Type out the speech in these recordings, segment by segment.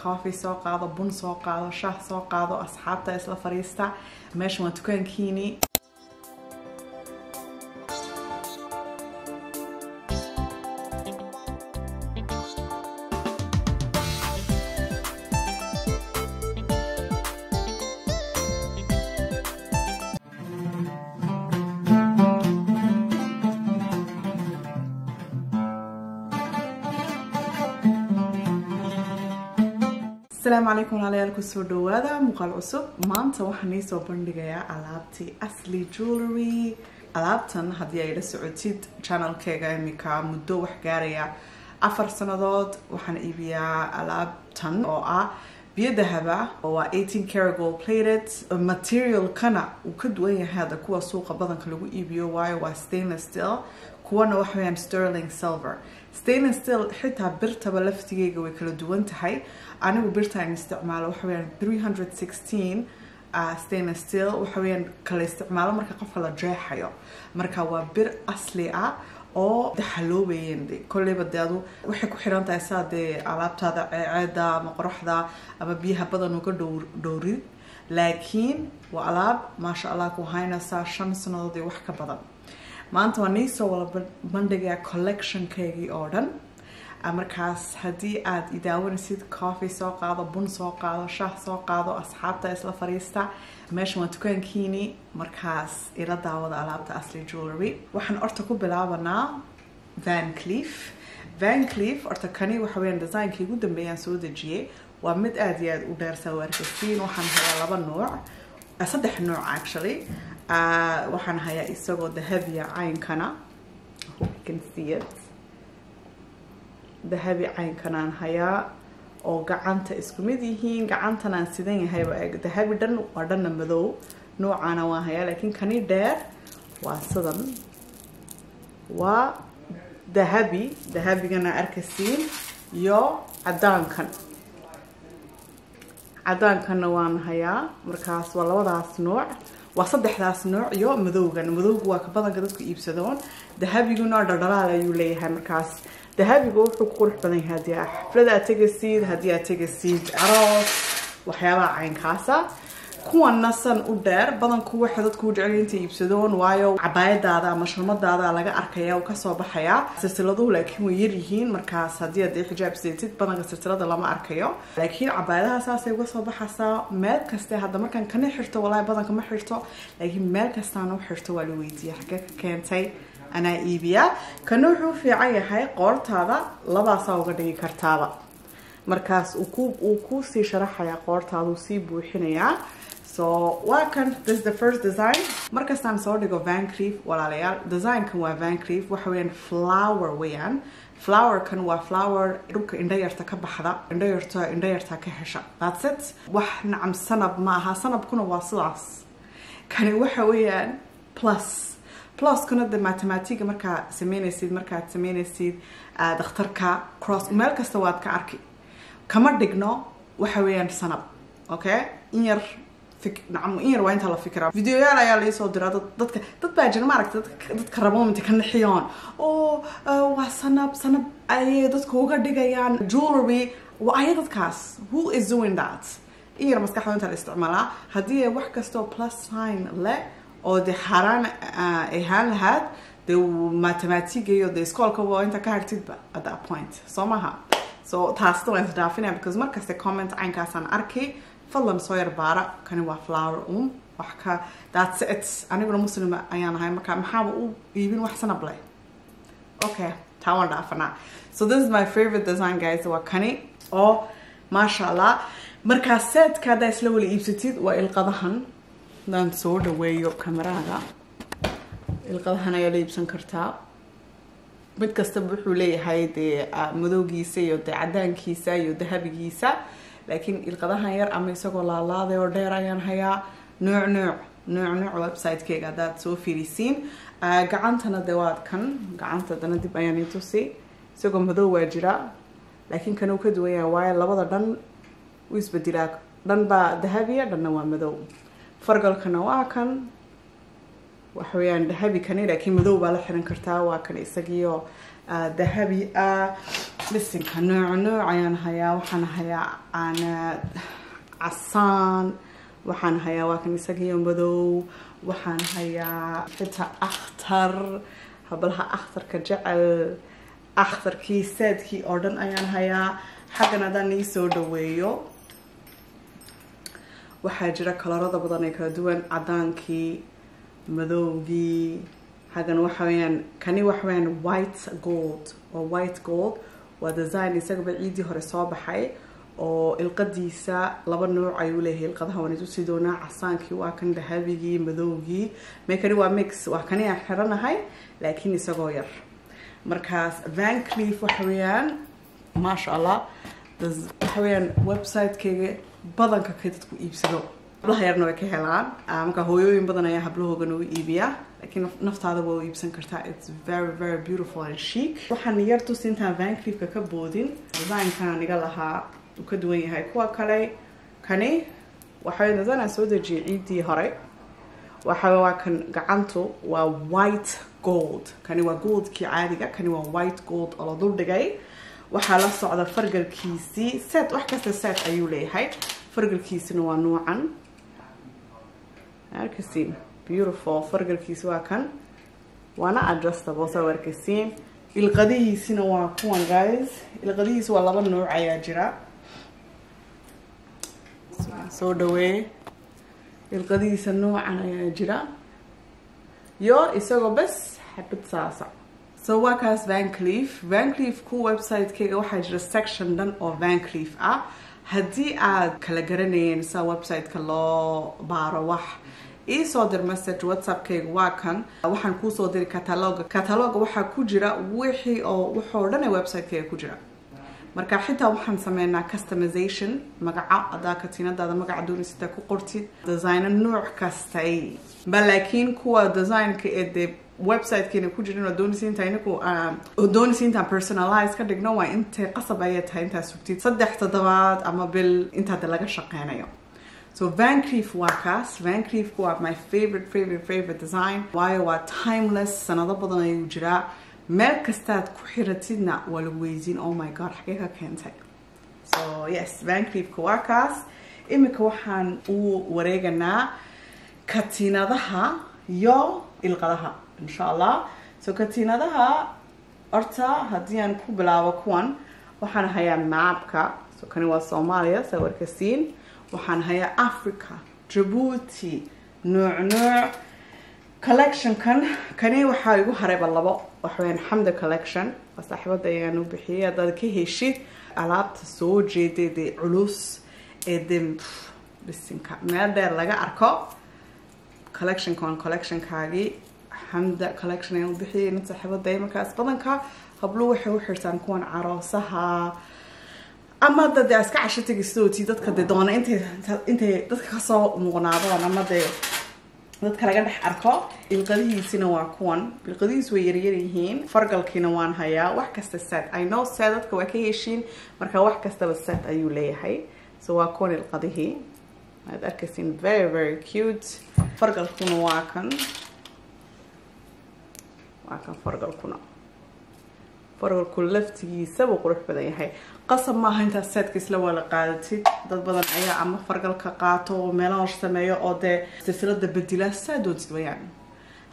coffee soo qaado, bun soo qaado, shaah soo qaado, asxaabta isla fariista. Meeshan waa dukaankiini. السلام عليكم عليكم سودو هذا مقال عصب ما أنت وحني سو بندقيا علابتي أصلي جولري علابتن هدية إلى سعودية channel كيغا ميكا مدو وحقاريا 4 سنوات وحن إبيا علابتن أو بيدهبا هو 18 karat gold plated material كنا وكدوية هذا كوا سوق بدن كلو إبيو واي و stainless steel كوانا وحويان sterling silver stainless steel حتى برتا بلفتيجا وكلو دوان تحي أنا وبرتا استعماله وحويان 316 stainless steel وحويان كلا استعماله مركا قفل جاحيو مركا وبر أصلي oo daxaloobeen kulliba daadu waxay ku xiran tahay saade alaabtada ceeda ama qoraxda ama biyaha badan uga dhowrid laakiin waa alaab ma sha Allah ku haynaysa 5 sanadood wax ka badan maanta waan soo wala bandhiga collection keegi oo dhan markaas hadii aad idaawanaysid coffee soo qaado bun soo qaado shaah soo qaado asxaabta isla fariista meeshan waa dukaankiini markaas ila daawada alaabta asli jewelry waxaan orta ku bilaabanaa Van Cleef orta kani waxa weeyaan design-kii ugu dambeeyay soo dejiyay waa mid aad iyo aad u dheer soo arkaysiin waxaan hayaa laba nooc saddex nooc actually waxaan hayaa isagoo dahabiya caynkana you can see it dahabi caynkanaan hayaa oo gacanta isku mid yihiin gacantana aan sidan yahay dahabi dhan waa dhan madow noocana waa hayaa laakiin kani dheer waa sidan waa dahabigana arkaysiin iyo cadaankan waan hayaa markaas waa labadaas nooc waa saddexdaas nooc iyo madowgu waa ka badan dadku iibsadaan dahabiguna dhadhalaal ayuu leeyahay markaas dahabigu wuxuu ku qurux badan yahay xaflada hadii aad tagaysid aroos waxyaabaha caynkaasa kuwana san u dheer badan ku waxa dadku jecel inay iibsadaan waayo cabaayadaada ama shalmadaada laga arkaya oo ka soo baxaya silsiladuhu laakiin way yar yihiin markaas hadii aad xijaab siitid badanka silsilada lama arkayo laakiin cabaayadaha saasay uga soo baxaysaa meel kasta hadda markan kana xirto walaa badanka ma xirto laakiin meel kasta aan u xirto waa la weydiiyaa xagee ka keentay أنا إيبيا كانوا في عيها قارتها لباسا وقدي كرتابا مركز وكوسي شرحها يا قارتها وسيب وحنيا so وكان this the first design مركز تام صور ديجو Van Cleef ولا ليال design كان Van Cleef وحوين flower ويان flower كان flower روك إندير تكبحدا إندير تكهشة that's it وحنا عم صنب معها صنب كنا واصلاص كان وحوين plus كنا ده mathematics مركا سمينيسيد دختركا cross مال كستوات كأركي كمر دقنا وحويان صنب أوكي إنير نعم إنير وين تلا فكرة فيديو يا لي صدر ضد باجن ما ركت ضد كربون تكن حيان أو وصنب أي ضد كوجا دقيان jewelry وأي ضد كاس who is doing that إنير مسكحة وين تلا استعمالها هدية واحد كستو plus sign لا أو ده حران إيهان هاد ده mathematics يو ده سكول كوا أنت كهرتيد at that point سماها so تاستو أنت دافينه because مركز the comment عن كاسان أركي فلان صير بارا كانوا flower وحكا that's it أنا بقول مسلم أيانا هاي مكان محاول يبين وحسن أبلي okay تاون دافنا so this is my favorite design guys وكاني أو ما شاء الله مركز set كذا يسلو لي إبستيد وإلقاهن دان صور ويو كاميرا القضاء يا ليبسن كرتا mid kasta wuxuu leeyahay madowgiisa iyo cadaankiisa iyo dahabigiisa laakiin ilqadahan yar ama isagoo laalaaday oo dheer ayaan hayaa nooc website-keega dad soo fiirisiin gacantana dawaad kan gacanta dana dib ayaan intusi isagoo madow waa jira laakiin kan uu ka duwan yahay waayo labada dhan u isbedilaa dhan baa dahabiya dhanna waa madow fargalkana waa kan وحويان ذهبي كان لكن مذوب على حرن كرتا وكان إسقيو ذهبي بس كان نوع عيان هيا وحنا هيا أنا عصان وحنا هيا وكان إسقيو مذوب وحنا هيا حتى أخضر هبلها أخضر كجعل أخضر كي سد كي أردن أيان هيا حقنا داني سودويو وحاجرة كلارada badan ay kala duwan cadaankii madowgii hagan waxaan kani waxaan white gold waa design isaga ciidii hore soo baxay oo ilqadiisa laba nooc ayuu leeyahay ilqadaha waan isku sidoona casaankii waa kan dahabigii madowgii meekani waa mix waa kani aan xiranahay laakiin isagoo yar markaas Van Cleef waxaan ma sha Allah waxaan website-keega badanka ka dadku iibsado hablaha yarna way ka helaan marka hooyooyin badan ayaa hablahoogan u iibiya laakiin naftaada waa u iibsan kartaa it's very beautiful and chic waxaan yar tusintaa Van Cleef ka boodin design-kan aniga lahaa uu ka duwan yahay kuwa kale kani waxay design soo dejiyay ciidii hore waa kan gacantu waa white gold kani waa goldkii caadiga kani waa white gold oo la dul dhigay waxaa la socda fargalkiisii set wax kasta set ayuu leeyahay fargalkiisina waa noocan arkasiin beautiful fargalkiisi waa kan waana adjustable soo arkasiin ilqadihiisina waa kuwan guys ilqadihiisi waa laba nooc ayaa jira soo dhaweey ilqadihiisa noocan ayaa jira yo isagoo bas xabad saasa so wakaas Van Cleef ku website-keega waxaa jira section dhan oo Van Cleef ah haddii aad kala garanayeen sa website-ka loo baaro wax ii soo dir message WhatsApp-keega waa kan waxaan kuu soo diri catalog waxaa ku jira wixii oo wuxuu dhan ee website-keega ku jira marka xitaa waxaan sameynaa customization magaca adaa katiinadaada magaca doonaysa ku qortid design nooc kasta laakiin kuwa design-ka ee website-keena ku jirin oo doonaysiinta personalize ka dhigno waa intay qasab ayay tahay intaa sugtid 3 toddobaad ama bil inta laga shaqeynayo so Van Cleef waa kaas Van Cleef waa my favorite design waayo waa timeless sanado badan ayuu jiraa meel kastaad ku xiratidna waa lagu weydiin oh my god xagee ka keentay so yes Van Cleef waa kaas imika waxaan u wareeganaa katiinadaha iyo ilqadaha إن شاء الله so katiinadaha horta haddii aan ku bilaabo kuwan waxaan hayaa maapka so kani waa Soomaaliya sawirkasiin waxaan hayaa Africa Djibouti nooc collection kani waxaa igu harayba labo waxaan Hamda collection saaxiibada ayaan u bixiyay dad ka heshid alaabta soo jeedada culus ee bisinka meel dheer laga arko collection kaagi Hamda collection ayaan u bixiyay inta saaxiibada markaas badanka hablo waxay u xirtaan kuwan caroosaha ama dad iska casho tagistooti dadka doona intay dadka ka soo muuqnaadaan ama dadka laga dhex arko ilqadihiisina waa kuwan ilqadihiis way yaryar yihiin fargalkiina waan hayaa wax kasta set I know set dadka waa ka heshiin marka wax kastaba set ayuu leeyahay so waa kuwan ilqadihii aad arkaysiin very cute fargalkuna waa kan fargalku laftigiisa wuu qurux badan yahay qasab maaha inta setka isla wala qaadatid dad badan ayaa ama fargalka qaato oo meelaha sameeyo oo de silsilada bedila saadoontid wayaan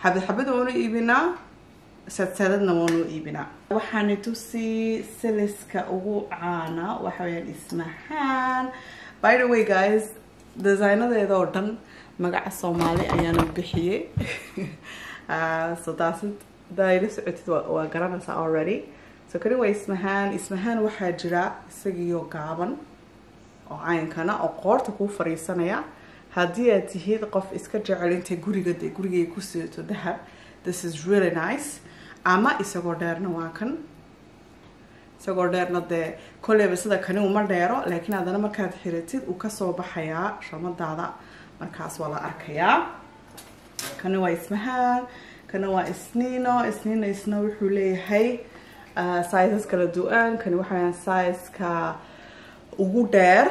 xabad waanu iibinaa sadadna waanu iibinaa waxaan tusi siliska ugu caana waxa weeyaan ismahaan by the way guys designadeeda oo dhan magaca Soomaali ayaan u bixiyay so that's it دايرة سعتي وقرنا already so كده اسمهان واحد جرا سجيو قابن أو عين كنا أو قارت كوفر السنة هدية تهيد قف إسكجع على أنت جوري يكسر تذهب this is really nice أما إسقاردرنا واكن إسقاردرنا ده كل بس ده كانوا مرديرة لكن هذا ما كانت حرتي وكسر بحياة شمال هذا مركز ولا أركيا كانوا اسمهان كانوا اسنينو اسنو وحولي هاي سايزز كلا دوان كانوا وحيان سايز كا وغدير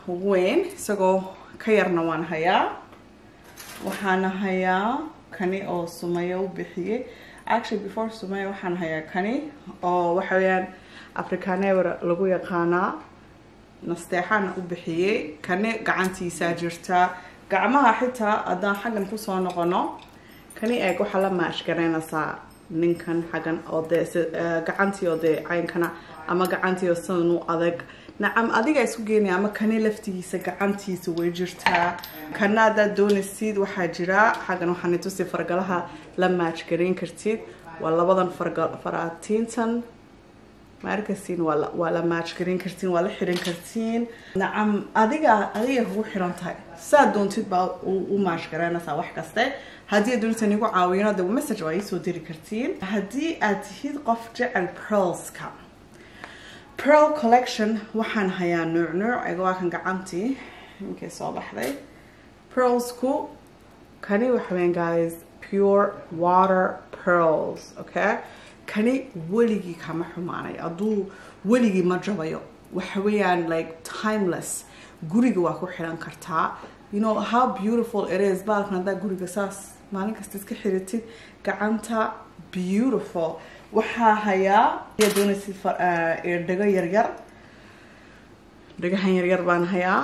وين سقو كيرنا وان هيا وحانا هيا kani oo Sumaya u bixiyay. Actually before Sumaya waxaan hayaa kani oo waxa weeyaan Afrikaneer lagu yaqaanaa nasteexan u bixiyay kani gacantiisa jirta gacmaha xitaa adaan xagan ku soo noqono kani eeg waxa la maash garanaysaa ninkan xagan oo gacantii oo caynkana ama gacantii oo sanu adag nacam adiga isku geenay ama kani laftiisa gacantiisa way jirtaa kanada doonaysid waxa jira xagan waxaan tusay fargalaha la maash gareyn kartid waa labadan faraatintan markasin wala match garin kartiin wala xirin kartiin nacam adiga ugu xiran tahay saa doontid baa u match garanaysaa wax kaste hadii doontan igu caawino the message way soo diri kartiin hadii aad tihid qof jecel pearlska pearl collection waxaan hayaa nooc ayagoo kan gacantii inkay soo baxday pearlsku kani waxa weyn guys pure water pearls okay kani weligii kama xumaanay aduu weligii ma jabayo waxa weeyaan like timeless guriga waa ku xiran kartaa you know how beautiful it is baalkan hadaa guriga saas maalin kasta iska xiritid gacanta beautiful waxaa hayaa doonaysid dhago yaryar dhagahan yaryar baan hayaa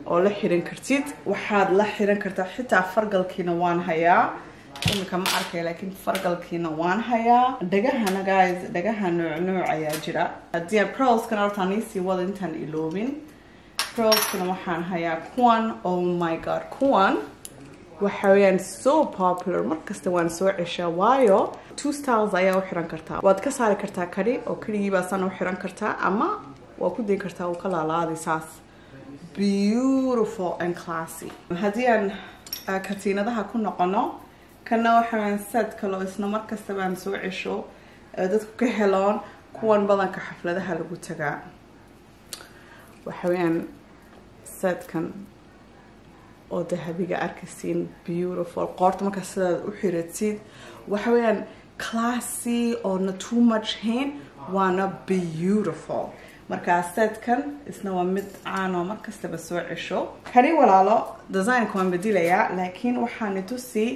oo la xiran kartid waxaad la xiran kartaa xitaa fargalkiina waan hayaa imika ma arkay laakiin fargalkiina waan hayaa dhagahana guys dhagaha nooc ayaa jira hadii pearlskana hortaaniisii wada intaan iloobin pearlskana waxaan hayaa kuwan oh my god kuwan waxa weeyaan so popular markasta waan soo ceshaa waayo two styles ayaa u xiran kartaa waad ka saari kartaa kani oo keligii baa san u xiran kartaa ama waa ku dayn kartaa uu ka laalaadi saas beautiful and classy hadii aan katiinadaha ku noqono kana waxaan sad kale isna markasta baan soo cesho dadku ka heloon kuwan badanka xafladaha lagu tagaa waxa weeyaan sadkan oo dahabiga arkaysiin beautiful qoorta marka sidaad u xiratid waxa weeyaan classy oo not too much hain waana beautiful marka sadkan isna waa mid caan oo markasta ba soo cesho kani walaalo design-ka waan bedelayaa laakiin waxaan tusi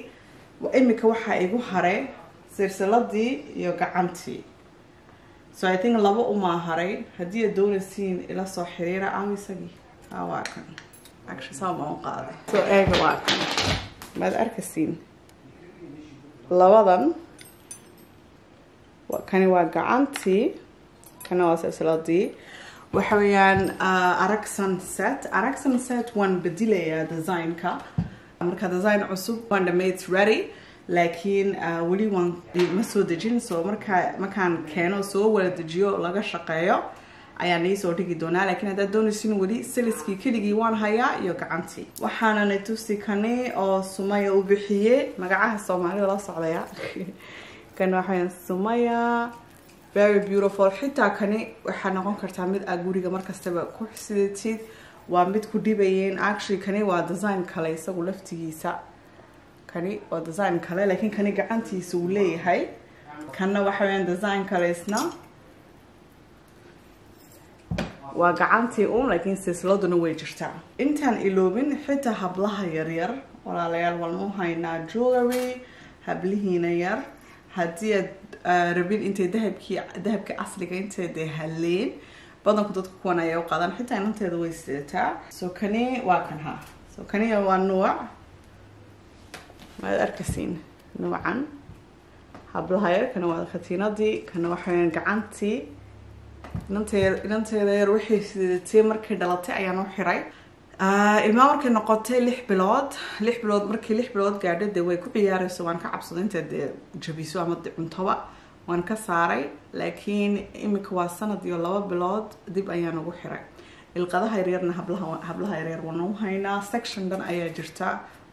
imika waxa igu haray silsiladii iyo gacantii so I think laba uma haray hadii aad doonaysiin ila soo xiriira aan isagii waa kan actually sama oo qaaday so eega waa kan maad arkaysiin labadan kani waa gacantii kana waa silsiladii waxa weeyaan Aragsan set waan bedelayaa design-ka marka design cusub waan dhammayd ready laakiin wali waan ma soo dejin so markaan keeno soo wada dejiyo laga shaqeeyo ayaan soo dhigi doonaa laakiin hadda doonaysin wali siliskii keligii waan hayaa iyo gacantii waxaana tusi kani oo Sumaya u bixiyay magacaha Soomaaliya la socdaya kan waxaan Sumaya very beautiful xitaa kani waxa noqon kartaa mid aad guriga markastaba ku xisidatid waa mid ku dhibayeen actually kani waa design kale isagu laftigiisa kani waa design kale laakiin kani gacantiisa uu leeyahay kana waxa weeyaan design kale isna waa gacantii laakiin silsiladuna way jirtaa intaan iloobin xitaa hablaha yaryar walaalayaal walma haynaa jewelry hablihiina yar hadii aad rabin intay dahabka asliga intay haleen badanku dadku kuwan ayaa u qaadan xitaa inanteeda way sidataa so kani waa kan ha so kani waa nooc ma arkaysiin noocan hablaha yar kana waa khatiinadii kana waxaan gacantii inanteeda yar waxay sidatay markay dhalatay ayaan u xiray ilma markay noqotay 6 bilood markii 6 bilood gaadhay way ku ciyaarayso waan ka cabsaday inta jabiso ama cuntoba waan ka saaray laakiin imika waa sanad iyo 2 bilood dib ayaan ugu xiray ilqadaha yaryarna hablaha yaryar waan u haynaa section dan ayaa jirta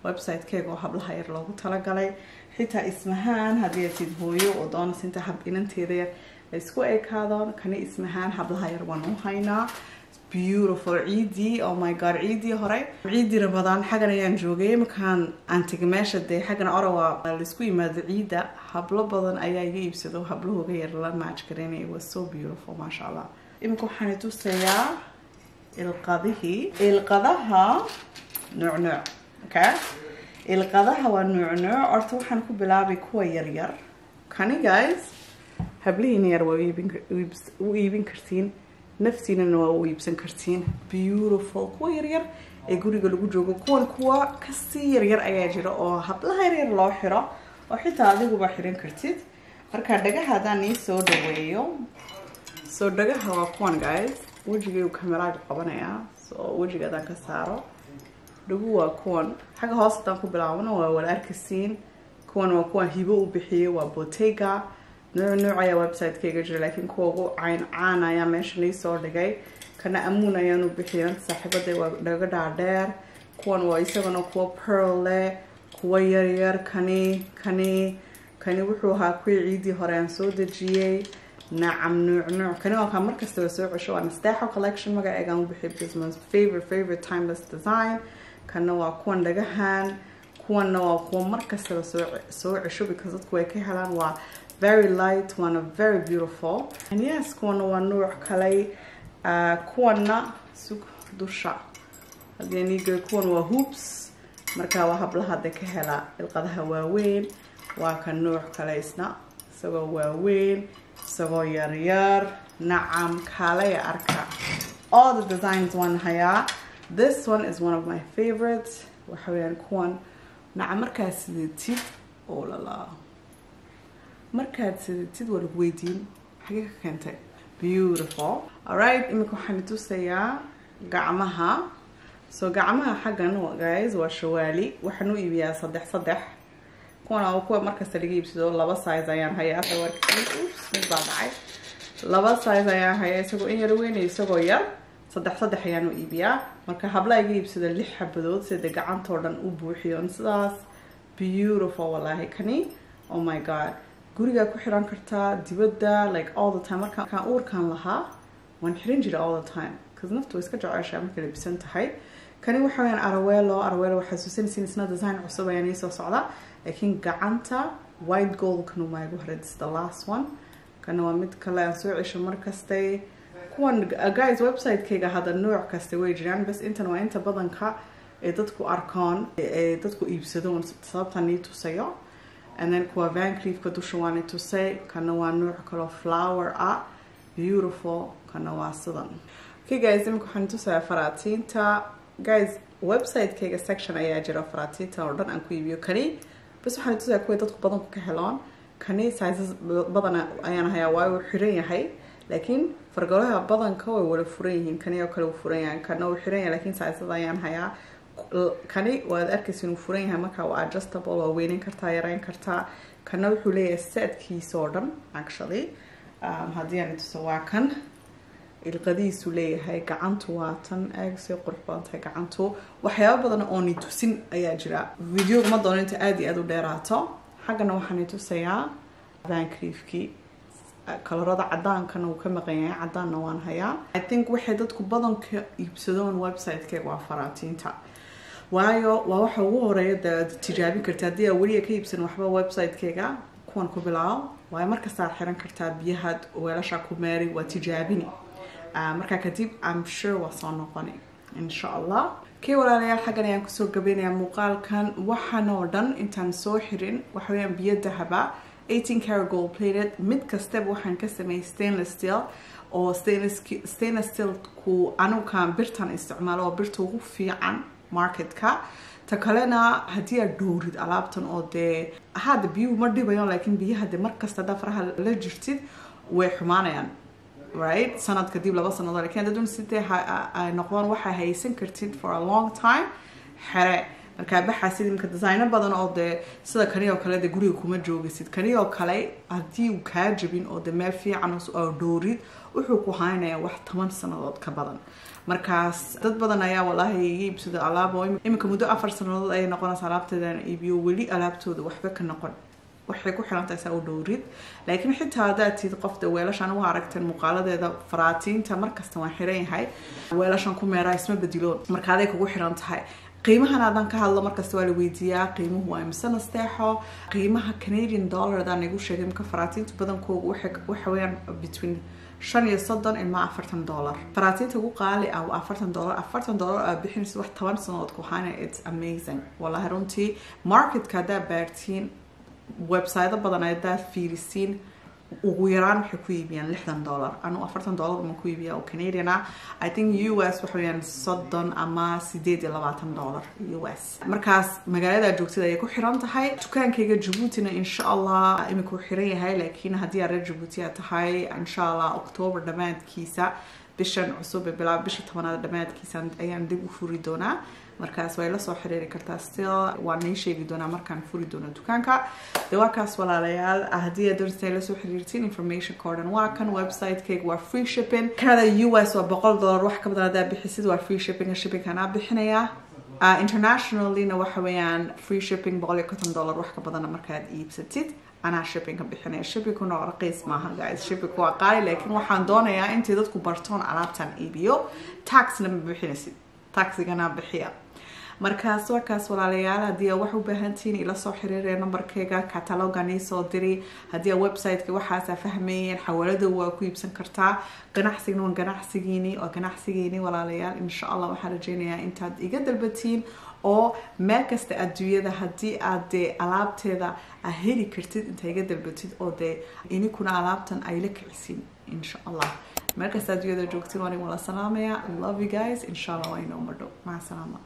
website-keega oo hablaha yar loogu talagalay xitaa ismahaan hadii aad tid hooyo oo doonaysid inta hab inanteeda yar isku ekaadon kani ismahaan hablaha yar waan u haynaa beautiful ciidi oh my god ciidi hore ciidi Ramadan xagan ayaan joogay markaan aan tagay meesha xagan orawa la isku yimaado ciida hablo badan ayaa iga iibsado hablahooga yar la match gareynay was so beautiful masha Allah imika waxaan tusayaa ilqadaha nooc okay القضاء هو النوع أرتوحن كبلابي كوا يرير كاني guys هبلين ير ويبين كرتين نفسينا إنه ويبسن كرتين beautiful كوا يرير يقولي قلوا جوجو كوا كسير ير أياجرا أو هبلها يرير لاحرة وحتى هذه وبحرين كرتين أركادجا هذا نيسو دويو so دجا هو كوان guys وجهي وكاميرا قبنا so وجهي هذا كسارة دجوا كوان حاجة هاصة تنكو بلاونا ولا أركسين كوان وكوان هيبو بحي وبوتيجا نوع يا ويب سايت كيجي لكن كوجو عين عنا يا مش نيسو دجاي كنا أمونا يا نبحي صاحبة دجا دادر كوان ويسونا كوا pearl كوا يرير كاني وحوها كوي عيدي هران سودجي نعم نوع كانوا كان مركز توسع شو أنا استاحوا collection مجا إيجان بحب جزمة favorite timeless design كانوا كون دجهان كون مركز توسع شو because it كوي كهلان و very light one very beautiful and yes كون نوع كلاي كوننا سوق دوشة يعني كون hoops مركا وهبلها دكهلا القدها واوين وكان نوع كلايسنا سوا واوين سوا يرير نعم كالاي أركا all the designs one هيا this one is one of my favorites وحويان كون نعم مركا سيدتيد أو لا مركا سيدتيد والبويدين حقيقة كانت beautiful alright إمكو حنتو سيا قعمها so قعمها حقا guys وشوالي وحنو إبيا صدح كونا وكوا مركز تلقي بسدو لبا سايز أيان هيا أصور كتير أوبس مش بعد لبا سايز أيان هيا يسوقو إن يروين يسوقو ير صدح أيانو إبيا مركز هبلا يجي بسدو اللي حبدود سيد قعان توردن أبوحيون سداس beautiful والله كني oh my god قريقا كوحيران كرتا ديبدا like all the time مركز كان أور كان لها وانحرين جيرا all the time كز نفتو يسكجو عاشا مركز اللي بسنتهاي كاني وحوين أرويلو وحسوسين سنة ديزاين عصوبة يعني سو صعدا لكن قعنتا white gold كانوا ما يقول هذا the last one كانوا مد كلا يسوع إيش مركزتي كون guys ويب سايت كيجا هذا النوع كستي ويجران بس أنت بدن كا تدكو أركان تدكو يبسدون صابتها نيتو سيا and then كوا Van Cleef كدوشواني تو سي كانوا نوع كلا flower beautiful كانوا صدن okay guys إمكو حنتو سيا فراتين تا guys ويب سايت كيجا section أي أجرا فراتين تا وردن أنكو يبيو كري بس waxaan tusayaa kuwa dadku badan ku helaan kani sizes badan ayaan hayaa way xiran yahay laakiin fargalaha badanka way wada furan yihiin kani oo kale uu furan yahay kana uu xiran yahay laakiin sizes ayaan hayaa kani waad arkaysaa inuu furan yahay marka waa adjustable waa weynin kartaa yareyn kartaa kana wuxuu leeyahay setkiisa oo dhan actually hadii aan tuso waa kan القديس ليه قعنتو واتن أجسي قربان تاي قعنتو وحياة بدنا أوني توسين أياجرا فيديو ما دون أنت أدي أدو ديراتا حاجنا وحني توسيا فان كليفكي كالرضا عدان كانوا كم غيان عدان نوان هيا I think وحدتكم بدن يبسدون ويب سايت كي وافراتين تا وايو وواحد ورا تجاربي كرتادية وليه كي يبسن وحبا ويب سايت كيجا كون كوبلاو واي مركز صار حيران كرتاد بيهاد ولا شاكو ماري وتجابيني marka kadib I'm sure wasoo noqoni insha Allah kii walaalayaal xagan ayaan ku soo gabeynaya muuqaalkan waxaan oo dhan intaan soo xirin waxa weeyaan biyo dahaba 18 karat gold plated mid kasta waxaan ka sameeyay stainless steel oo stainless steel ku anu kan birtan isticmaalo oo birta ugu fiican marketka ta kalena hadii aad doorid alaabtan oo de hada biyo ma dhibayo laakiin biyaha de markasta dafraha la jirtid way xumaanayaan right sanad kadib laba sanad laakiin dadun sidee ay noqdaan waxa haysan kartid for a long time xare marka baxasid imka design badan oo de sida kani oo kale de guriga kuma joogisid kani oo kale hadii uu ka jabin oo de meel fiican oo doorid wuxuu ku haynayaa wax 10 sanadood ka badan markaas dad badan ayaa wallahi iibsada alaab oo imka muddo 4 sanadood ay noqonaysaa alaabteedan iibiyo wali alaabtooda waxba ka noqon waxay ku xiran tahay soo doorid laakiin xitaa hadaatid qofta weelashan waa aragteen muuqaaladeeda faraatiinta markasta waan xiran yahay weelashan ku meeraa isma badiloon marka aday kugu xiran tahay qiimahan adan ka hadlo markasta waa la weydiiyaa qiimuhu waa imsan asteexo qiimaha Canadian dollar adan igu sheegay marka faraatiinta badankoodu waxa weeyaan between $35 ilaa $40 faraatiinta ugu qaali ah waa $40 bixinaysa wax 10 sanadood ku haana it's amazing wallahi runtii marketka hadaa baartiin website badan ayaa fiirisiin ugu yaraan waxay ku iibiyaan $60 anu $40 ma ku iibiyaa oo Canadian ah I think US waxa weeyaan 30 ama $28 US markaas magaalada joogtada ay ku xiran tahay dukaankayga Djibouti-na insha Allah imika ku xiran yahay laakiin hadii aad Djibouti tahay insha Allah October dhamaadkiisa bishan cusub bilaa bishii 10aad dhamaadkiisa ayaan dib u furi doonaa markaas way la soo xiriiri kartaa still waan ay sheegi doonaa markaan furi doono dukaanka dawaakaas walaalayaal hadii aad doonaysaa la soo xiriirtiin information code waa kan website keeg waa free shipping Canada US waa $100 wax ka badan aad bixisid waa free shipping kana bixinaya internationally na waxa weeyaan free shipping $150 wax ka badan markaad iibsatid ana shipping ka bixinaya shipping kuna raqiis maaha guys shipping waa qaali laakiin waxaan doonayaa intii dadku bartoon alaabtan iibiyo tax na bixinaysid taxigana bixiya markaas waa kaas walaalayaal hadii wax u baahantiin ila soo xiriirey numberkayga catalogani soo diri hadii website-ka waxaas fahmayeen xawaalada waa ku iibsan kartaa ganacsigiini walaalayaal insha Allah waxaan rajeynayaa intaad iga dalbatiin oo meel kasta adduunyada hadii aad alaabteeda heli kartid inta iga dalbatid oo inikuna alaabtan ay la kicisiin insha Allah meel kasta adduunyada joogtiin waan wala salaamaya I love you guys insha Allah waa inoo madhow ma salaama